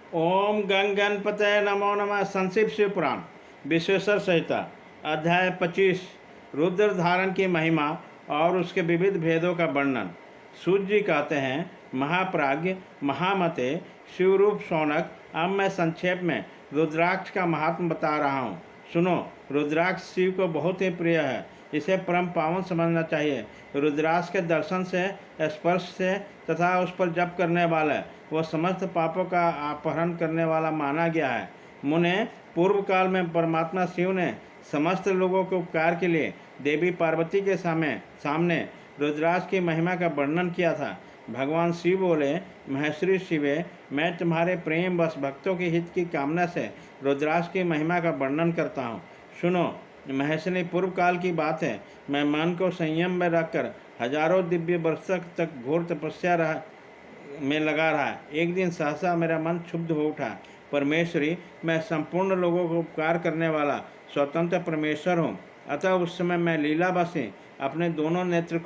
ओम गंग गणपतये नमो नमः। संक्षिप्त शिव पुराण विश्वेश्वर संहिता अध्याय 25 रुद्र धारण की महिमा और उसके विविध भेदों का वर्णन। सूत जी कहते हैं, महाप्राज्ञ महामते शिवरूप शौनक, अब मैं संक्षेप में रुद्राक्ष का महात्म बता रहा हूँ। सुनो। रुद्राक्ष शिव को बहुत ही प्रिय है, इसे परम पावन समझना चाहिए। रुद्राक्ष के दर्शन से, स्पर्श से तथा उस पर जप करने वाला वह समस्त पापों का अपहरण करने वाला माना गया है। मुने, पूर्व काल में परमात्मा शिव ने समस्त लोगों के उपकार के लिए देवी पार्वती के सामने रुद्राक्ष की महिमा का वर्णन किया था। भगवान शिव बोले, महेश्वरी शिवे, मैं तुम्हारे प्रेम वश भक्तों के हित की कामना से रुद्राक्ष की महिमा का वर्णन करता हूँ। सुनो। महेश्वरी, पूर्व काल की बात है। मैं मन को संयम में रखकर हजारों दिव्य वर्षों तक घोर तपस्या में लगा रहा। एक दिन सहसा मेरा मन क्षुब्ध हो उठा। परमेश्वरी, मैं संपूर्ण लोगों को उपकार करने वाला स्वतंत्र परमेश्वर हूँ, अतः उस समय मैं लीलावशी अपने दोनों नेत्र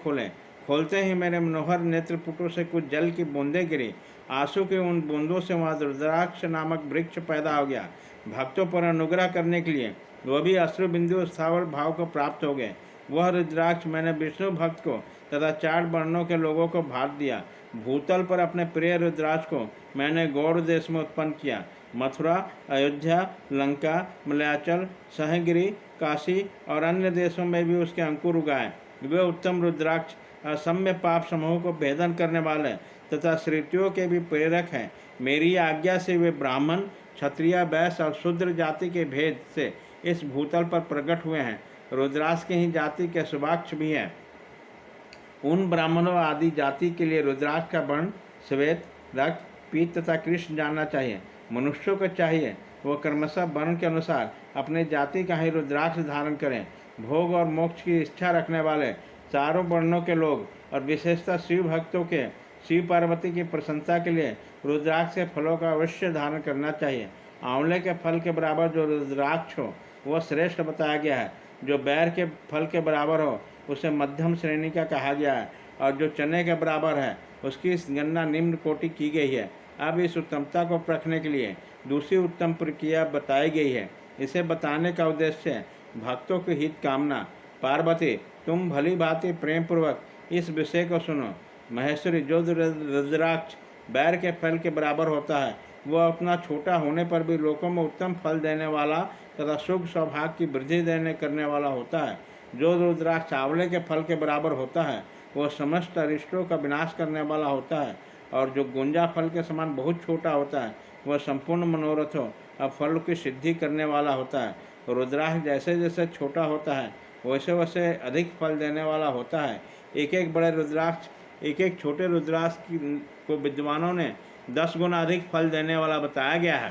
खोलते ही मेरे मनोहर नेत्रपुटों से कुछ जल की बूंदें गिरी। आंसू के उन बूंदों से वहाँ रुद्राक्ष नामक वृक्ष पैदा हो गया। भक्तों पर अनुग्रह करने के लिए वह भी अश्रु बिंदु स्थावर भाव को प्राप्त हो गए। वह रुद्राक्ष मैंने विष्णु भक्त को तथा 4 वर्णों के लोगों को भात दिया। भूतल पर अपने प्रिय रुद्राक्ष को मैंने गौड़ देश में उत्पन्न किया। मथुरा, अयोध्या, लंका, मलयाचल, सहगिरी, काशी और अन्य देशों में भी उसके अंकुर उगाए। वे उत्तम रुद्राक्ष असम्य पाप समूह को भेदन करने वाले तथा श्रुतियों के भी प्रेरक हैं। मेरी आज्ञा से वे ब्राह्मण, क्षत्रिय, वैश्य और शूद्र जाति के भेद से इस भूतल पर प्रकट हुए हैं। रुद्राक्ष की ही जाति के शुभाक्ष भी हैं। उन ब्राह्मणों आदि जाति के लिए रुद्राक्ष का वर्ण श्वेत, रक्त, पीत तथा कृष्ण जानना चाहिए। मनुष्यों को चाहिए वो क्रमशः वर्ण के अनुसार अपने जाति का ही रुद्राक्ष धारण करें। भोग और मोक्ष की इच्छा रखने वाले चारों वर्णों के लोग और विशेषतः शिव भक्तों के शिव पार्वती की प्रशंसा के लिए रुद्राक्ष के फलों का अवश्य धारण करना चाहिए। आंवले के फल के बराबर जो रुद्राक्ष हो वह श्रेष्ठ बताया गया है। जो बैर के फल के बराबर हो उसे मध्यम श्रेणी का कहा गया है, और जो चने के बराबर है उसकी गणना निम्न कोटि की गई है। अब इस उत्तमता को परखने के लिए दूसरी उत्तम प्रक्रिया बताई गई है। इसे बताने का उद्देश्य भक्तों की हित कामना। पार्वती, तुम भली भांति प्रेम पूर्वक इस विषय को सुनो। महेश्वरी, जो रुद्राक्ष बैर के फल के बराबर होता है वह अपना छोटा होने पर भी लोगों में उत्तम फल देने वाला तथा सुख सौभाग्य की वृद्धि करने वाला होता है। जो रुद्राक्ष आंवले के फल के बराबर होता है वह समस्त अरिष्टों का विनाश करने वाला होता है, और जो गुंजा फल के समान बहुत छोटा होता है वह संपूर्ण मनोरथों और फल की सिद्धि करने वाला होता है। रुद्राक्ष जैसे जैसे छोटा होता है वैसे वैसे अधिक फल देने वाला होता है। एक एक छोटे रुद्राक्ष को विद्वानों ने 10 गुना अधिक फल देने वाला बताया गया है।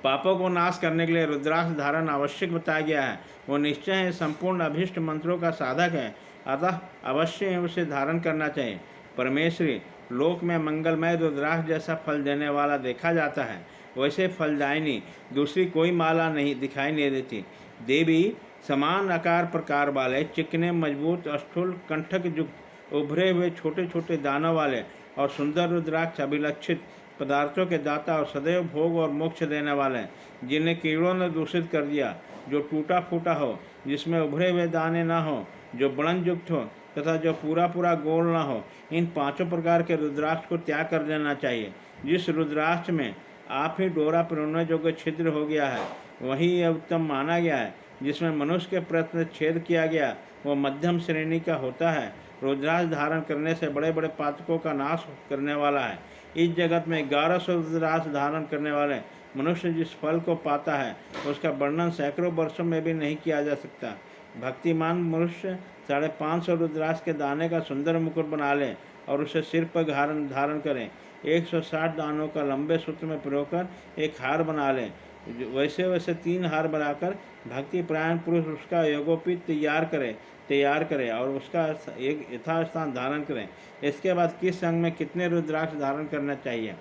पापों को नाश करने के लिए रुद्राक्ष धारण आवश्यक बताया गया है। वो निश्चय ही संपूर्ण अभीष्ट मंत्रों का साधक है, अतः अवश्य ही उसे धारण करना चाहिए। परमेश्वरी, लोक में मंगलमय रुद्राक्ष जैसा फल देने वाला देखा जाता है, वैसे फलदायिनी दूसरी कोई माला नहीं दिखाई नहीं देती। देवी, समान आकार प्रकार वाले चिकने मजबूत स्थूल कंठक युक्त उभरे हुए छोटे छोटे दानों वाले और सुंदर रुद्राक्ष अभिलक्षित पदार्थों के दाता और सदैव भोग और मोक्ष देने वाले, जिन्हें कीड़ों ने दूषित कर दिया, जो टूटा फूटा हो, जिसमें उभरे हुए दाने न हो, जो बड़न युक्त हो तथा जो पूरा पूरा गोल न हो, इन 5 प्रकार के रुद्राक्ष को त्याग कर देना चाहिए। जिस रुद्राक्ष में आप ही डोरा पिरोने योग्य छिद्र हो गया है वही यह उत्तम माना गया है। जिसमें मनुष्य के प्रयत्न छेद किया गया वह मध्यम श्रेणी का होता है। रुद्राक्ष धारण करने से बड़े बड़े पातकों का नाश करने वाला है। इस जगत में 1100 रुद्राक्ष धारण करने वाले मनुष्य जिस फल को पाता है उसका वर्णन सैकड़ों वर्षों में भी नहीं किया जा सकता। भक्तिमान मनुष्य 550 रुद्राक्ष के दाने का सुंदर मुकुट बना ले और उसे सिर पर धारण करें। 160 दानों का लंबे सूत्र में पिरो कर एक हार बना लें। वैसे वैसे 3 हार बनाकर भक्ति प्रायण पुरुष उसका योगोपित तैयार करे और उसका एक यथास्थान धारण करें। इसके बाद किस अंग में कितने रुद्राक्ष धारण करना चाहिए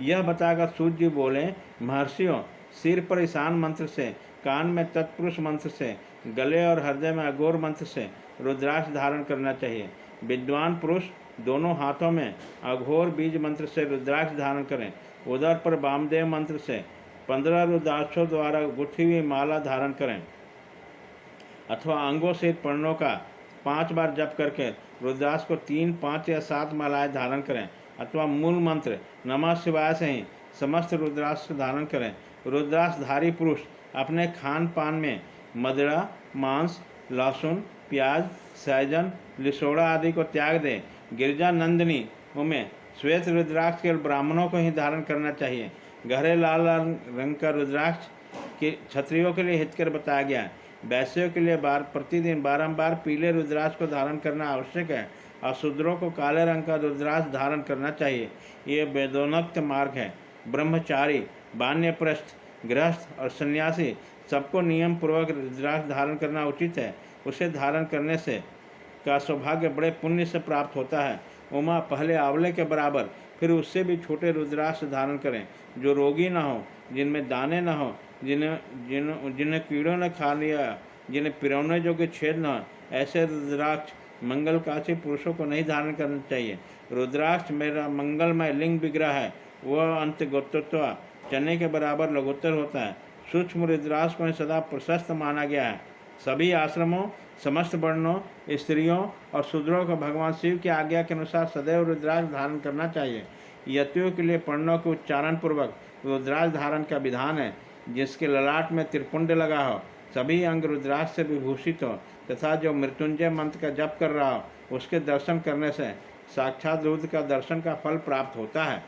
यह बताकर सूत जी बोले, महर्षियों, सिर पर ईशान मंत्र से, कान में तत्पुरुष मंत्र से, गले और हृदय में अघोर मंत्र से रुद्राक्ष धारण करना चाहिए। विद्वान पुरुष दोनों हाथों में अघोर बीज मंत्र से रुद्राक्ष धारण करें। उदर पर वामदेव मंत्र से 15 रुद्राक्षों द्वारा गुथी हुई माला धारण करें अथवा अंगों सहित पर्णों का 5 बार जप करके रुद्राक्ष को 3, 5 या 7 मालाएं धारण करें अथवा मूल मंत्र नमः शिवाय से ही समस्त रुद्राक्ष धारण करें। रुद्राक्षधारी पुरुष अपने खान पान में मदिरा, मांस, लहसुन, प्याज, सहजन, लिसोड़ा आदि को त्याग दें। गिरजा नंदिनी में श्वेत रुद्राक्ष केवल ब्राह्मणों को ही धारण करना चाहिए। गहरे लाल रंग का रुद्राक्ष के क्षत्रियों के लिए हितकर बताया गया है। वैश्यों के लिए प्रतिदिन बारंबार पीले रुद्राक्ष को धारण करना आवश्यक है और शूद्रों को काले रंग का रुद्राक्ष धारण करना चाहिए। ये वेदोन्मुक्त मार्ग है। ब्रह्मचारी, वानप्रस्थ, गृहस्थ और सन्यासी सबको नियम पूर्वक रुद्राक्ष धारण करना उचित है। उसे धारण करने से का सौभाग्य बड़े पुण्य से प्राप्त होता है। उमा पहले आंवले के बराबर, फिर उससे भी छोटे रुद्राक्ष धारण करें जो रोगी न हो, जिनमें दाने न हो, जिन्हें कीड़ों ने खा लिया, जिन्हें पिरोने योग्य छेद न हो। ऐसे रुद्राक्ष मंगलकाशी पुरुषों को नहीं धारण करना चाहिए। रुद्राक्ष मेरा मंगलमय लिंग विग्रह है। वह अंत गोत्रोत्वा चने के बराबर लघुत्तर होता है। सूक्ष्म रुद्राक्ष को सदा प्रशस्त माना गया है। सभी आश्रमों, समस्त वर्णों, स्त्रियों और शूद्रों को भगवान शिव की आज्ञा के अनुसार सदैव रुद्राक्ष धारण करना चाहिए। यतियों के लिए पर्णों के उच्चारण पूर्वक रुद्राक्ष धारण का विधान है। जिसके ललाट में त्रिपुंड लगा हो, सभी अंग रुद्राक्ष से विभूषित हो तथा जो मृत्युंजय मंत्र का जप कर रहा हो, उसके दर्शन करने से साक्षात रुद्र का दर्शन का फल प्राप्त होता है।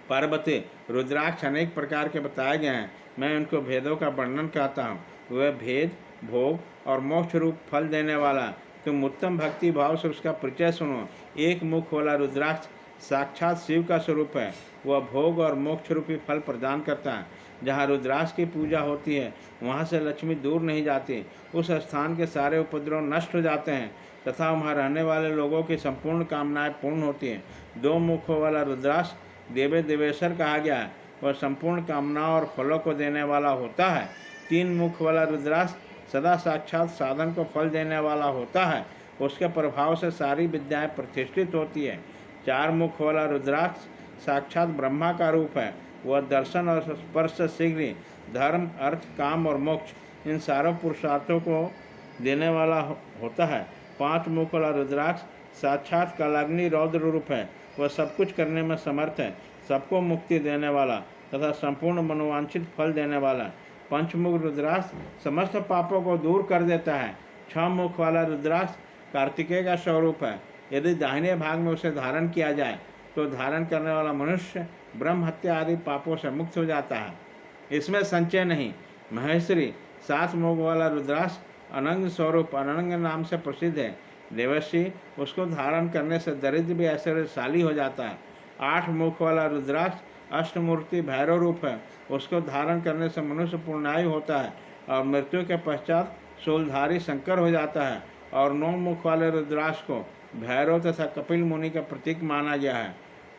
पार्वती, रुद्राक्ष अनेक प्रकार के बताए गए हैं। मैं उनको भेदों का वर्णन कहता हूँ। वह भेद, भोग और मोक्ष रूप फल देने वाला। तुम उत्तम भक्ति भाव से उसका परिचय सुनो। एक मुख वाला रुद्राक्ष साक्षात शिव का स्वरूप है। वह भोग और मोक्ष रूपी फल प्रदान करता है। जहाँ रुद्राक्ष की पूजा होती है वहाँ से लक्ष्मी दूर नहीं जाती। उस स्थान के सारे उपद्रव नष्ट हो जाते हैं तथा वहाँ रहने वाले लोगों की संपूर्ण कामनाएं पूर्ण होती हैं। 2 मुखों वाला रुद्राक्ष देवे देवेश्वर कहा गया है। वह संपूर्ण कामनाओं और फलों को देने वाला होता है। 3 मुख वाला रुद्राक्ष सदा साक्षात साधन को फल देने वाला होता है। उसके प्रभाव से सारी विद्याएं प्रतिष्ठित होती है। 4 मुख वाला रुद्राक्ष साक्षात ब्रह्मा का रूप है। वह दर्शन और स्पर्श से शीघ्र ही धर्म, अर्थ, काम और मोक्ष इन सारों पुरुषार्थों को देने वाला होता है। 5 मुख वाला रुद्राक्ष साक्षात कालाग्नि रौद्र रूप है। वह सब कुछ करने में समर्थ है, सबको मुक्ति देने वाला तथा संपूर्ण मनोवांछित फल देने वाला। 5 मुख रुद्राक्ष समस्त पापों को दूर कर देता है। 6 मुख वाला रुद्राक्ष कार्तिकेय का स्वरूप है। यदि दाहिने भाग में उसे धारण किया जाए तो धारण करने वाला मनुष्य ब्रह्म हत्या आदि पापों से मुक्त हो जाता है। इसमें संचय नहीं। महेश्वरी 7 मुख वाला रुद्राक्ष अनंग स्वरूप अनंग नाम से प्रसिद्ध है। देवर्षि उसको धारण करने से दरिद्र भी ऐश्वर्यशाली हो जाता है। 8 मुख वाला रुद्राक्ष अष्टमूर्ति भैरव रूप है। उसको धारण करने से मनुष्य पूर्णायु होता है और मृत्यु के पश्चात शूलधारी शंकर हो जाता है। और 9 मुख वाले रुद्राक्ष को भैरव तथा कपिल मुनि का प्रतीक माना गया है।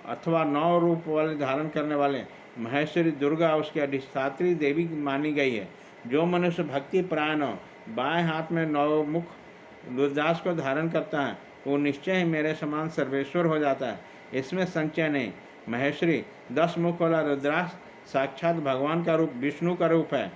अथवा 9 रूप वाले धारण करने वाले महेश्वरी दुर्गा उसकी अधिष्ठात्री देवी मानी गई है। जो मनुष्य भक्ति परायण हो, बाएं हाथ में 9 मुख रुद्राक्ष को धारण करता है, वो निश्चय ही मेरे समान सर्वेश्वर हो जाता है। इसमें संचय नहीं। महेश्वरी 10 मुख वाला रुद्राक्ष साक्षात भगवान का रूप, विष्णु का रूप है।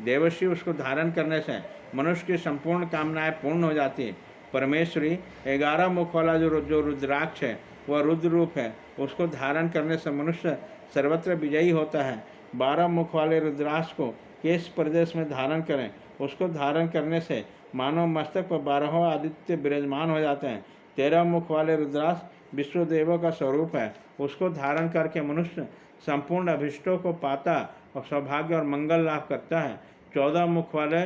देवर्षि उसको धारण करने से मनुष्य की संपूर्ण कामनाएं पूर्ण हो जाती है। परमेश्वरी 11 मुख वाला जो रुद्राक्ष है वह रुद्र रूप है। उसको धारण करने से मनुष्य सर्वत्र विजयी होता है। 12 मुख वाले रुद्राक्ष को केश प्रदेश में धारण करें। उसको धारण करने से मानव मस्तक पर 12 आदित्य विराजमान हो जाते हैं। 13 मुख वाले रुद्राक्ष विश्वदेवों का स्वरूप है। उसको धारण करके मनुष्य संपूर्ण अभिष्टों को पाता और सौभाग्य और मंगल लाभ करता है। 14 मुख वाले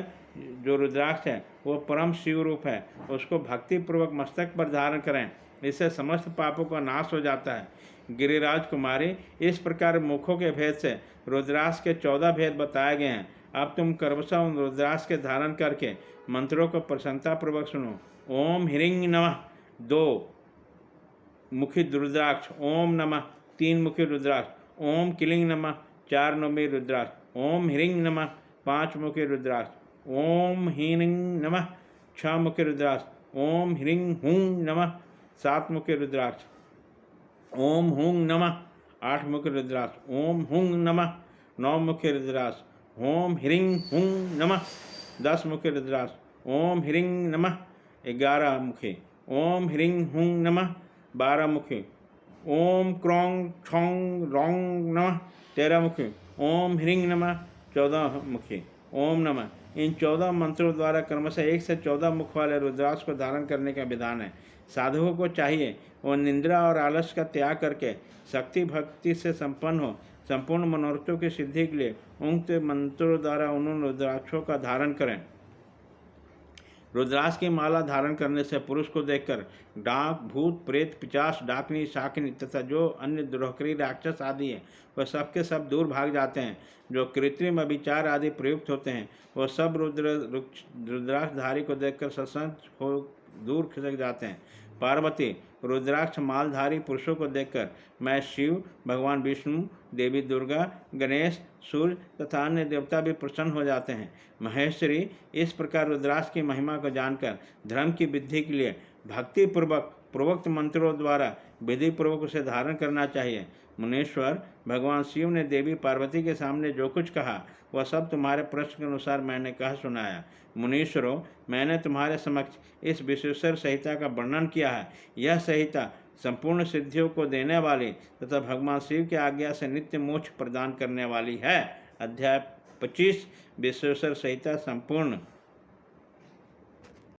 जो रुद्राक्ष है वो परम शिव रूप है। उसको भक्ति पूर्वक मस्तक पर धारण करें, इससे समस्त पापों का नाश हो जाता है। गिरिराज कुमारी, इस प्रकार मुखों के भेद से रुद्राक्ष के 14 भेद बताए गए हैं। अब तुम क्रमशः उन रुद्राक्ष के धारण करके मंत्रों को प्रसन्नता पूर्वक सुनो। ओम ह्रीं नमः 2 मुखी रुद्राक्ष, ओम नमः 3 मुखी रुद्राक्ष, ओम क्लीं नमः 4 मुखी रुद्राक्ष, ओम ह्रीं नमः 5 मुखी रुद्राक्ष, ओम ह्रीं नमः 6 मुखी रुद्राक्ष, ओम ह्रीं हूं नमः 7 मुखी रुद्राक्ष। ओम हुं नमः 8 मुखी रुद्राक्ष। ओम हुं नमः 9 मुखी रुद्राक्ष। ओम ह्रीं हुं नमः 10 मुखी रुद्राक्ष। ओम ह्रीं नमः 11 मुखी। ओम ह्रीं हुं नमः 12 मुखी। ओम क्रों क्षौं रौं नमः 13 मुखी। ओम ह्रीं नमः 14 मुखी। ओम नमः। इन 14 मंत्रों द्वारा क्रमशः 1 से 14 मुख वाले रुद्राक्ष को धारण करने का विधान है। साधुओं को चाहिए वो निंद्रा और आलस्य का त्याग करके शक्ति भक्ति से संपन्न हो संपूर्ण मनोरथों की सिद्धि के लिए उक्त मंत्रों द्वारा उन रुद्राक्षों का धारण करें। रुद्राक्ष की माला धारण करने से पुरुष को देखकर डाक भूत प्रेत पिशाच डाकनी शाकिनी तथा जो अन्य दुर्हकरी राक्षस आदि है वह सबके सब दूर भाग जाते हैं। जो कृत्रिम अभिचार आदि प्रयुक्त होते हैं वह सब रुद्राक्षधारी को देखकर सत्संग हो दूर खिसक जाते हैं। पार्वती रुद्राक्ष मालधारी पुरुषों को देखकर मैं शिव, भगवान विष्णु, देवी दुर्गा, गणेश, सूर्य तथा अन्य देवता भी प्रसन्न हो जाते हैं। महेश्वरी इस प्रकार रुद्राक्ष की महिमा को जानकर धर्म की वृद्धि के लिए भक्तिपूर्वक पूर्वोक्त मंत्रों द्वारा विधि पूर्वक उसे धारण करना चाहिए। मुनीश्वर, भगवान शिव ने देवी पार्वती के सामने जो कुछ कहा वह सब तुम्हारे प्रश्न के अनुसार मैंने कह सुनाया। मुनीश्वरों, मैंने तुम्हारे समक्ष इस विश्वेश्वर संहिता का वर्णन किया है। यह संहिता संपूर्ण सिद्धियों को देने वाली तथा भगवान शिव की आज्ञा से नित्य मोक्ष प्रदान करने वाली है। अध्याय 25 विश्वेश्वर संहिता संपूर्ण।